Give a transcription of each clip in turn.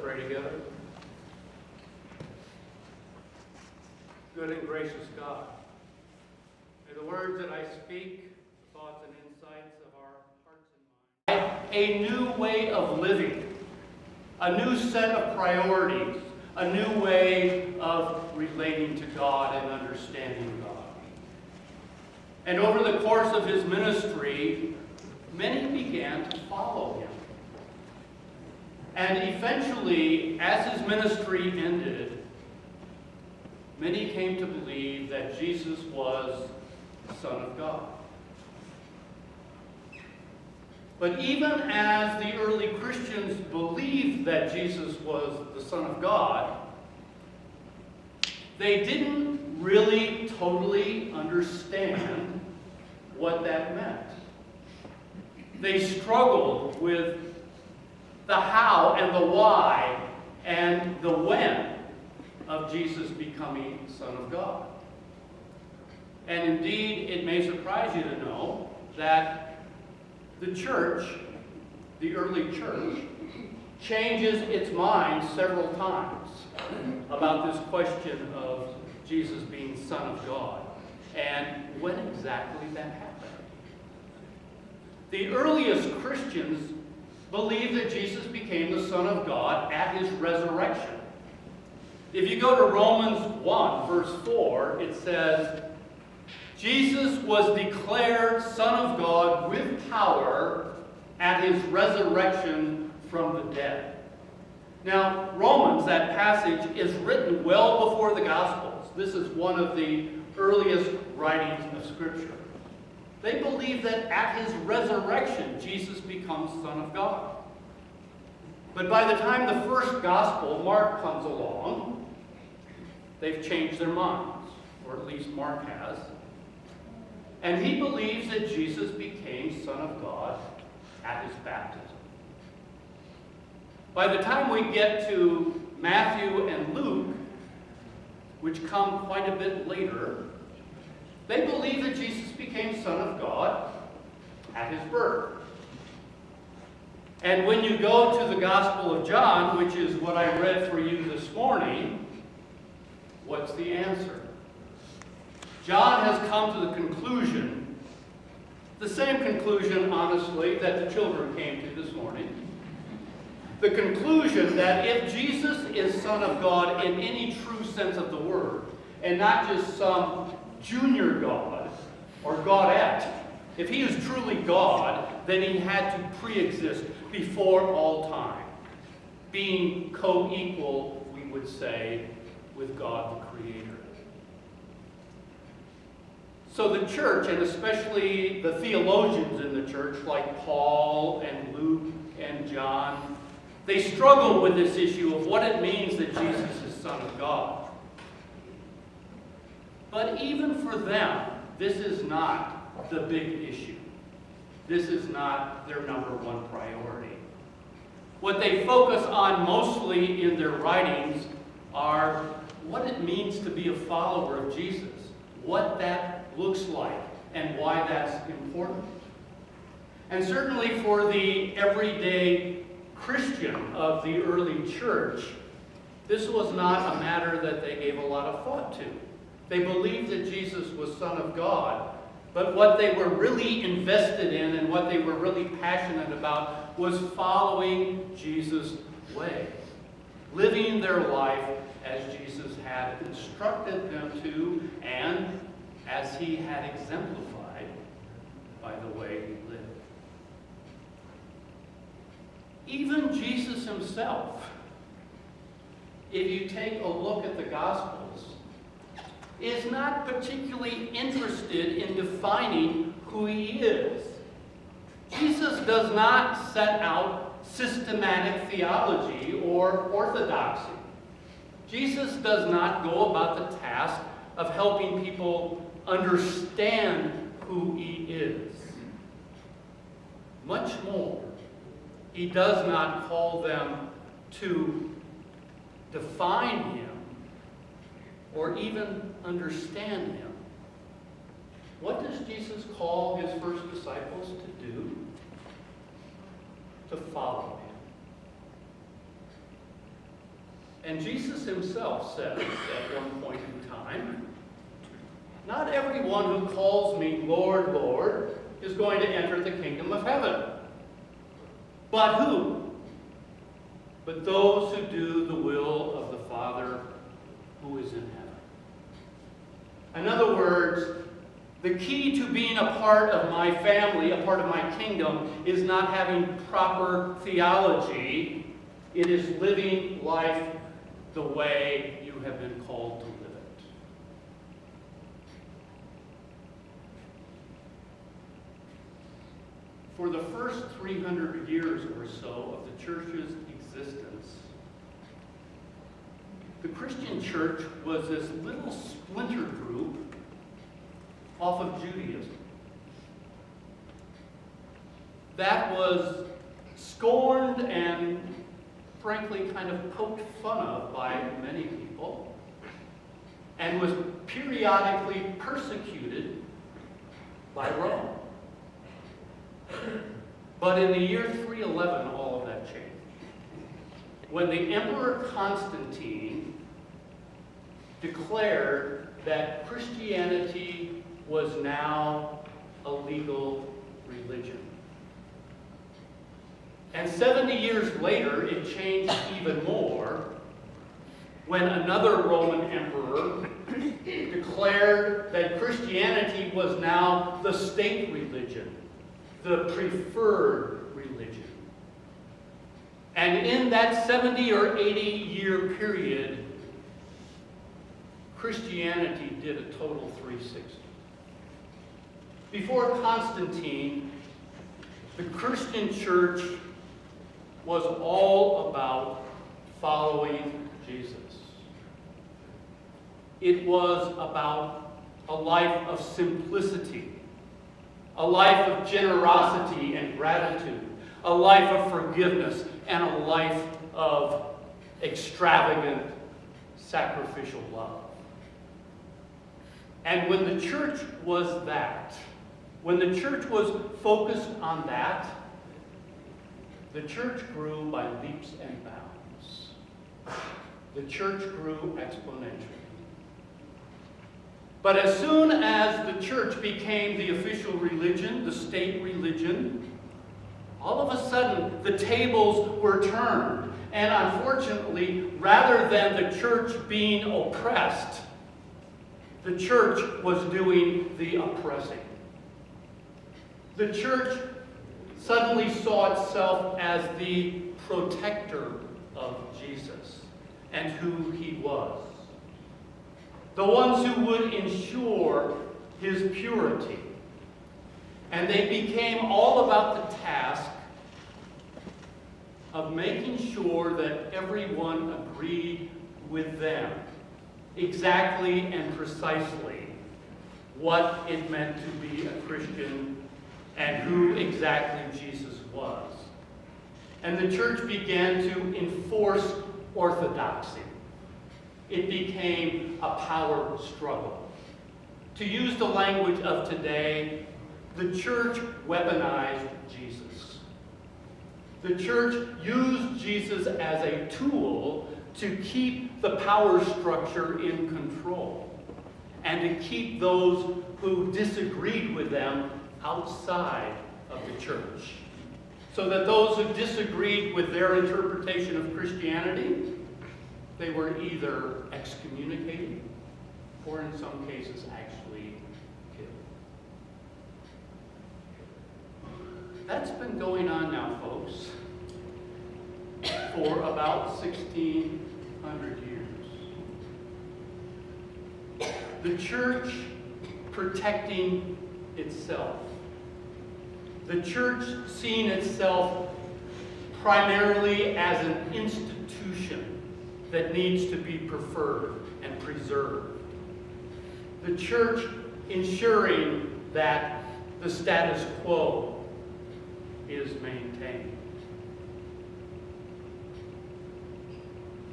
pray together. Good and gracious God, may the words that I speak, the thoughts and insights of our hearts and minds, a new way of living, a new set of priorities, a new way of relating to God and understanding God. And over the course of his ministry, many began to follow him. And eventually, as his ministry ended, many came to believe that Jesus was the Son of God. But even as the early Christians believed that Jesus was the Son of God, they didn't really totally understand what that meant. They struggled with the how and the why and the when of Jesus becoming Son of God. And indeed, it may surprise you to know that the church, the early church, changes its mind several times about this question of Jesus being Son of God and when exactly that happened. The earliest Christians believed that Jesus became the Son of God at his resurrection. If you go to Romans 1, verse 4, it says, Jesus was declared Son of God with power at his resurrection from the dead. Now, Romans, that passage, is written well before the Gospels. This is one of the earliest writings of Scripture. They believe that at his resurrection, Jesus becomes Son of God. But by the time the first Gospel, Mark, comes along, they've changed their minds, or at least Mark has. And he believes that Jesus became Son of God at his baptism. By the time we get to Matthew and Luke, which come quite a bit later, they believe that Jesus became Son of God at his birth. And when you go to the Gospel of John, which is what I read for you this morning, what's the answer? John has come to the conclusion, the same conclusion, honestly, that the children came to this morning. The conclusion that if Jesus is Son of God in any true sense of the word, and not just some junior God or Godette, if he is truly God, then he had to pre-exist before all time, being co-equal, we would say, with God the Creator. So the church, and especially the theologians in the church, like Paul and Luke and John, they struggle with this issue of what it means that Jesus is Son of God. But even for them, this is not the big issue. This is not their number one priority. What they focus on mostly in their writings are what it means to be a follower of Jesus, what that looks like, and why that's important. And certainly for the everyday Christian of the early church, this was not a matter that they gave a lot of thought to. They believed that Jesus was Son of God, but what they were really invested in and what they were really passionate about was following Jesus' way, living their life as Jesus had instructed them to, and as he had exemplified by the way he lived. Even Jesus himself, if you take a look at the Gospels, is not particularly interested in defining who he is. Jesus does not set out systematic theology or orthodoxy. Jesus does not go about the task of helping people understand who he is. Much more, he does not call them to define him or even understand him. What does Jesus call his first disciples to do? To follow And Jesus himself says at one point in time, "Not everyone who calls me Lord, Lord, is going to enter the kingdom of heaven. But who? But those who do the will of the Father who is in heaven." In other words, the key to being a part of my family, a part of my kingdom, is not having proper theology. It is living life the way you have been called to live it. For the first 300 years or so of the church's existence, the Christian church was this little splinter group off of Judaism that was scorned and frankly kind of poked fun of by many people, and was periodically persecuted by Rome. But in the year 311, all of that changed. When the Emperor Constantine declared that Christianity was now a legal religion. And 70 years later, it changed even more when another Roman emperor declared that Christianity was now the state religion, the preferred religion. And in that 70 or 80-year period, Christianity did a total 360. Before Constantine, the Christian church was all about following Jesus. It was about a life of simplicity, a life of generosity and gratitude, a life of forgiveness, and a life of extravagant sacrificial love. And when the church was that, when the church was focused on that, the church grew by leaps and bounds. The church grew exponentially. But as soon as the church became the official religion, the state religion, all of a sudden the tables were turned. And unfortunately, rather than the church being oppressed, the church was doing the oppressing. The church suddenly saw itself as the protector of Jesus and who he was. The ones who would ensure his purity. And they became all about the task of making sure that everyone agreed with them exactly and precisely what it meant to be a Christian and who exactly Jesus was. And the church began to enforce orthodoxy. It became a power struggle. To use the language of today, the church weaponized Jesus. The church used Jesus as a tool to keep the power structure in control and to keep those who disagreed with them outside of the church. So that those who disagreed with their interpretation of Christianity, they were either excommunicated or in some cases actually killed. That's been going on now, folks, for about 1,600 years. The church protecting itself. The church seeing itself primarily as an institution that needs to be preferred and preserved. The church ensuring that the status quo is maintained.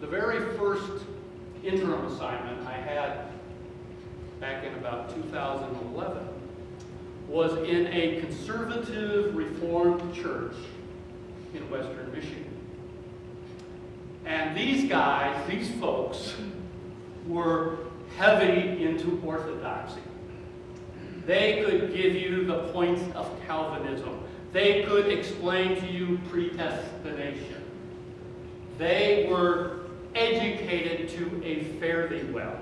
The very first interim assignment I had back in about 2011 was in a conservative Reformed church in Western Michigan. And these guys, these folks, were heavy into orthodoxy. They could give you the points of Calvinism. They could explain to you predestination. They were educated to a fairly well.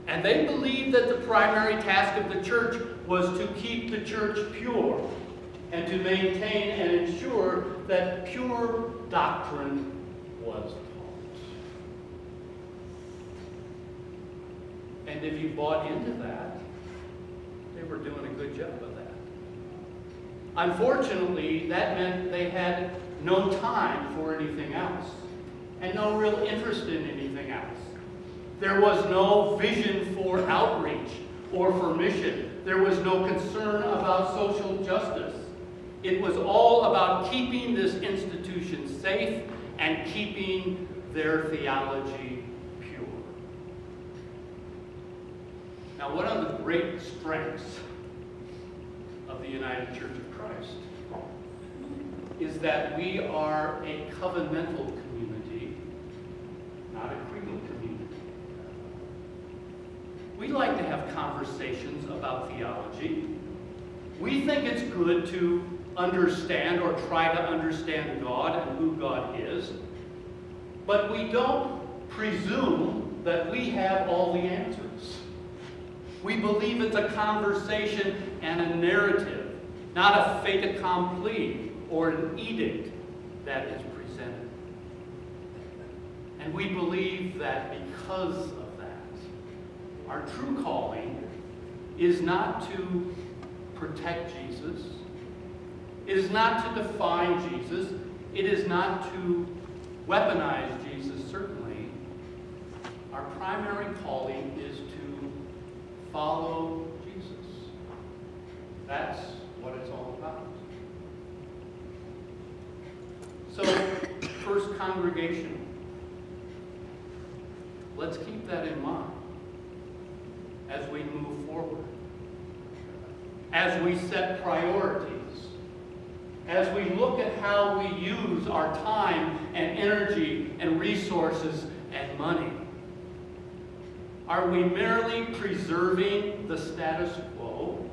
And they believed that the primary task of the church was to keep the church pure and to maintain and ensure that pure doctrine was taught. And if you bought into that, they were doing a good job of that. Unfortunately, that meant they had no time for anything else and no real interest in anything else. There was no vision for outreach or for mission. There was no concern about social justice. It was all about keeping this institution safe and keeping their theology pure. Now, one of the great strengths of the United Church of Christ is that we are a covenantal community, not a creedal community. We like to have conversations about theology. We think it's good to understand or try to understand God and who God is, but we don't presume that we have all the answers. We believe it's a conversation and a narrative, not a fait accompli or an edict that is presented. And we believe that because of that, our true calling is not to protect Jesus. It is not to define Jesus. It is not to weaponize Jesus, certainly. Our primary calling is to follow Jesus. That's what it's all about. So, First Congregational. Let's keep that in mind as we move forward. As we set priorities. As we look at how we use our time and energy and resources and money. Are we merely preserving the status quo?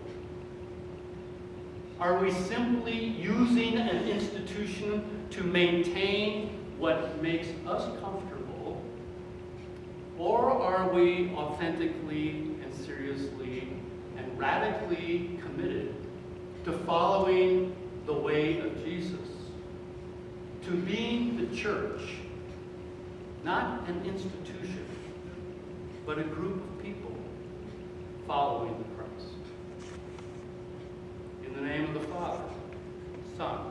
Are we simply using an institution to maintain what makes us comfortable? Or are we authentically and seriously and radically committed to following the way of Jesus? To being the church, not an institution, but a group of people following the Christ. In the name of the Father, Son,